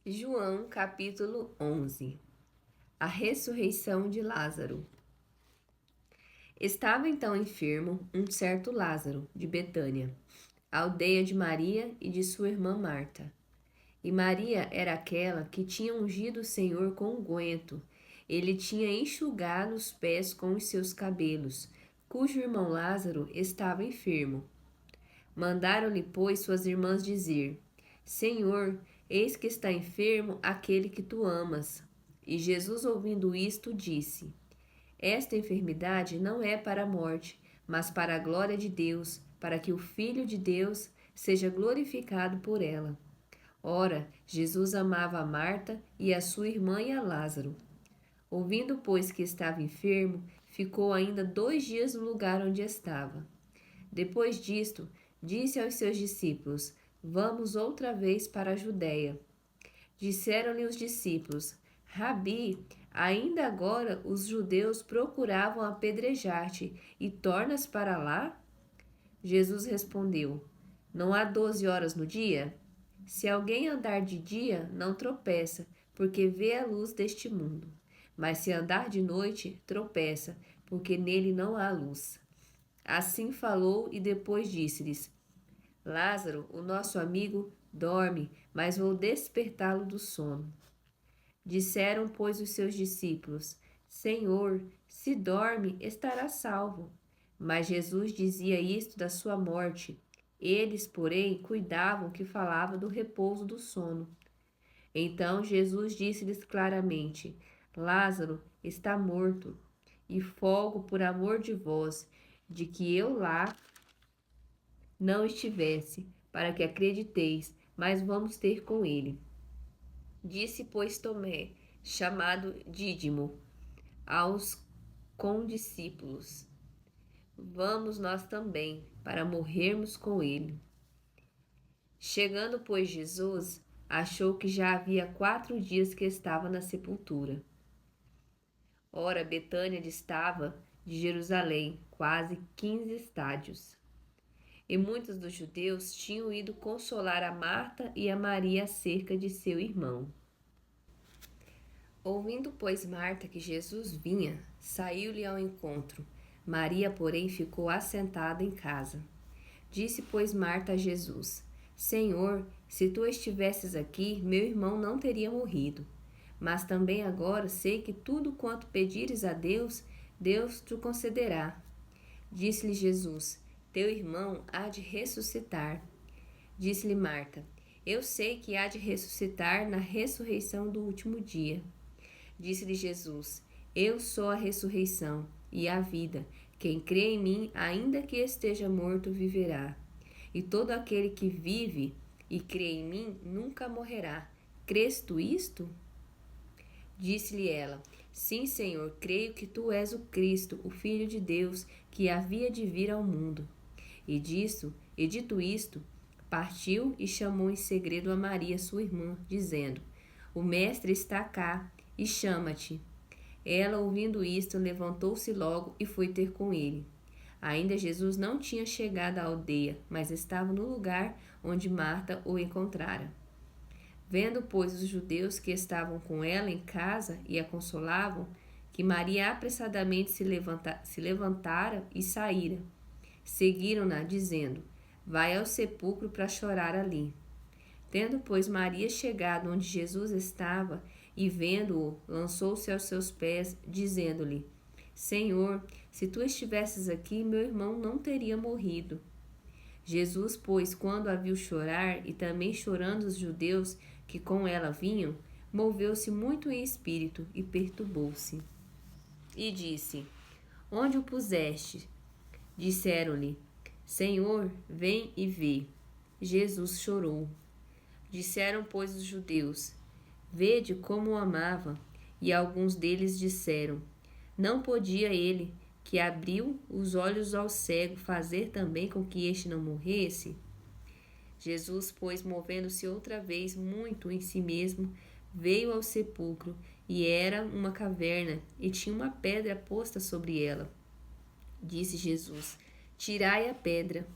João capítulo 11. A ressurreição de Lázaro. Estava então enfermo um certo Lázaro, de Betânia, a aldeia de Maria e de sua irmã Marta. E Maria era aquela que tinha ungido o Senhor com unguento. Ele tinha enxugado os pés com os seus cabelos, cujo irmão Lázaro estava enfermo. Mandaram-lhe, pois, suas irmãs dizer: Senhor, eis que está enfermo aquele que tu amas. E Jesus, ouvindo isto, disse: Esta enfermidade não é para a morte, mas para a glória de Deus, para que o Filho de Deus seja glorificado por ela. Ora, Jesus amava a Marta e a sua irmã e a Lázaro. Ouvindo, pois, que estava enfermo, ficou ainda 2 dias no lugar onde estava. Depois disto, disse aos seus discípulos: Vamos outra vez para a Judéia. Disseram-lhe os discípulos: Rabi, ainda agora os judeus procuravam apedrejar-te, e tornas para lá? Jesus respondeu: Não há 12 horas no dia? Se alguém andar de dia, não tropeça, porque vê a luz deste mundo. Mas se andar de noite, tropeça, porque nele não há luz. Assim falou e depois disse-lhes: Lázaro, o nosso amigo, dorme, mas vou despertá-lo do sono. Disseram, pois, os seus discípulos: Senhor, se dorme, estará salvo. Mas Jesus dizia isto da sua morte. Eles, porém, cuidavam que falava do repouso do sono. Então Jesus disse-lhes claramente: Lázaro está morto, e folgo por amor de vós, de que eu lá não estivesse, para que acrediteis, mas vamos ter com ele. Disse, pois, Tomé, chamado Dídimo, aos condiscípulos: Vamos nós também, para morrermos com ele. Chegando, pois, Jesus, achou que já havia 4 dias que estava na sepultura. Ora, Betânia distava de Jerusalém quase 15 estádios. E muitos dos judeus tinham ido consolar a Marta e a Maria acerca de seu irmão. Ouvindo, pois, Marta que Jesus vinha, saiu-lhe ao encontro. Maria, porém, ficou assentada em casa. Disse, pois, Marta a Jesus: Senhor, se tu estivesses aqui, meu irmão não teria morrido. Mas também agora sei que tudo quanto pedires a Deus, Deus te concederá. Disse-lhe Jesus: Teu irmão há de ressuscitar. Disse-lhe Marta: Eu sei que há de ressuscitar na ressurreição do último dia. Disse-lhe Jesus: Eu sou a ressurreição e a vida. Quem crê em mim, ainda que esteja morto, viverá. E todo aquele que vive e crê em mim nunca morrerá. Crês tu isto? Disse-lhe ela: Sim, Senhor, creio que tu és o Cristo, o Filho de Deus, que havia de vir ao mundo. E dito isto, partiu e chamou em segredo a Maria, sua irmã, dizendo: O mestre está cá e chama-te. Ela, ouvindo isto, levantou-se logo e foi ter com ele. Ainda Jesus não tinha chegado à aldeia, mas estava no lugar onde Marta o encontrara. Vendo, pois, os judeus que estavam com ela em casa e a consolavam, que Maria apressadamente se levantara e saíra. Seguiram-na, dizendo: Vai ao sepulcro para chorar ali. Tendo, pois, Maria chegado onde Jesus estava e vendo-o, lançou-se aos seus pés, dizendo-lhe: Senhor, se tu estivesses aqui, meu irmão não teria morrido. Jesus, pois, quando a viu chorar, e também chorando os judeus que com ela vinham, moveu-se muito em espírito e perturbou-se. E disse: Onde o puseste? Disseram-lhe: Senhor, vem e vê. Jesus chorou. Disseram, pois, os judeus: Vede como o amava. E alguns deles disseram: Não podia ele, que abriu os olhos ao cego, fazer também com que este não morresse? Jesus, pois, movendo-se outra vez muito em si mesmo, veio ao sepulcro, e era uma caverna, e tinha uma pedra posta sobre ela. Disse Jesus: Tirai a pedra.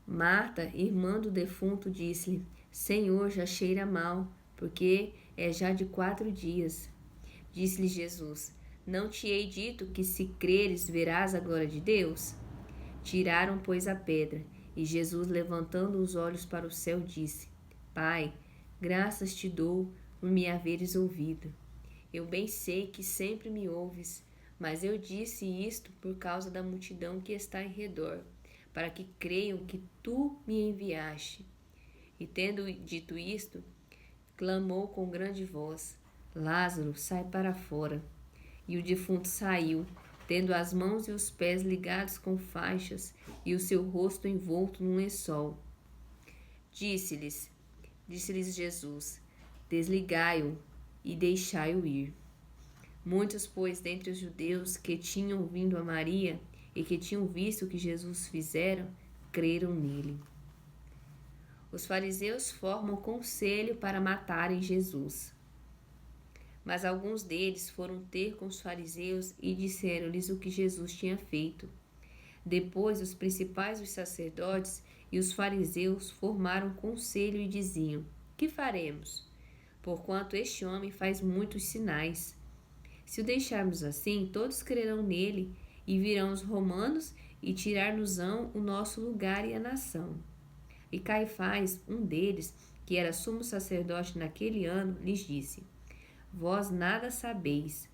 Marta, irmã do defunto, disse-lhe: Senhor, já cheira mal, porque é já de 4 dias. Disse-lhe Jesus: Não te hei dito que, se creres, verás a glória de Deus? Tiraram, pois, a pedra, e Jesus, levantando os olhos para o céu, disse: Pai, graças te dou por me haveres ouvido. Eu bem sei que sempre me ouves, mas eu disse isto por causa da multidão que está em redor, para que creiam que tu me enviaste. E tendo dito isto, clamou com grande voz: Lázaro, sai para fora. E o defunto saiu, tendo as mãos e os pés ligados com faixas e o seu rosto envolto num lençol. Disse-lhes Jesus: Desligai-o e deixai-o ir. Muitos, pois, dentre os judeus que tinham vindo a Maria e que tinham visto o que Jesus fizera, creram nele. Os fariseus formam conselho para matarem Jesus. Mas alguns deles foram ter com os fariseus e disseram-lhes o que Jesus tinha feito. Depois, os principais dos sacerdotes e os fariseus formaram conselho e diziam: Que faremos? Porquanto este homem faz muitos sinais. Se o deixarmos assim, todos crerão nele, e virão os romanos e tirar-nos-ão o nosso lugar e a nação. E Caifás, um deles, que era sumo sacerdote naquele ano, lhes disse: Vós nada sabeis,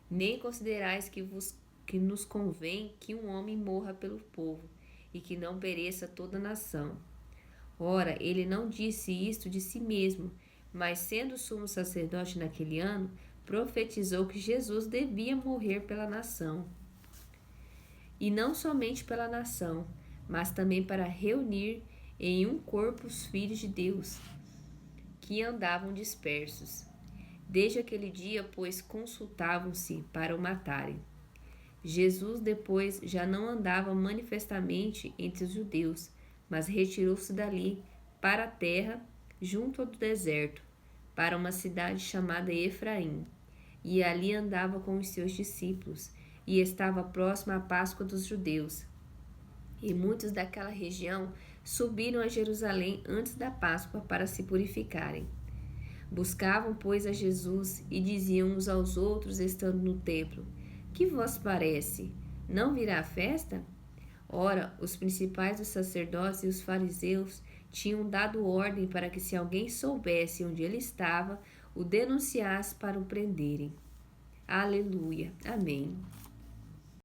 nem considerais que nos convém que um homem morra pelo povo, e que não pereça toda a nação. Ora, ele não disse isto de si mesmo, mas sendo sumo sacerdote naquele ano, profetizou que Jesus devia morrer pela nação. E não somente pela nação, mas também para reunir em um corpo os filhos de Deus, que andavam dispersos. Desde aquele dia, pois, consultavam-se para o matarem. Jesus, depois, já não andava manifestamente entre os judeus, mas retirou-se dali para a terra, junto ao deserto, para uma cidade chamada Efraim. E ali andava com os seus discípulos, e estava próxima à Páscoa dos judeus. E muitos daquela região subiram a Jerusalém antes da Páscoa para se purificarem. Buscavam, pois, a Jesus e diziam uns aos outros, estando no templo: Que vos parece? Não virá a festa? Ora, os principais dos sacerdotes e os fariseus tinham dado ordem para que, se alguém soubesse onde ele estava, o denunciasse para o prenderem. Aleluia. Amém.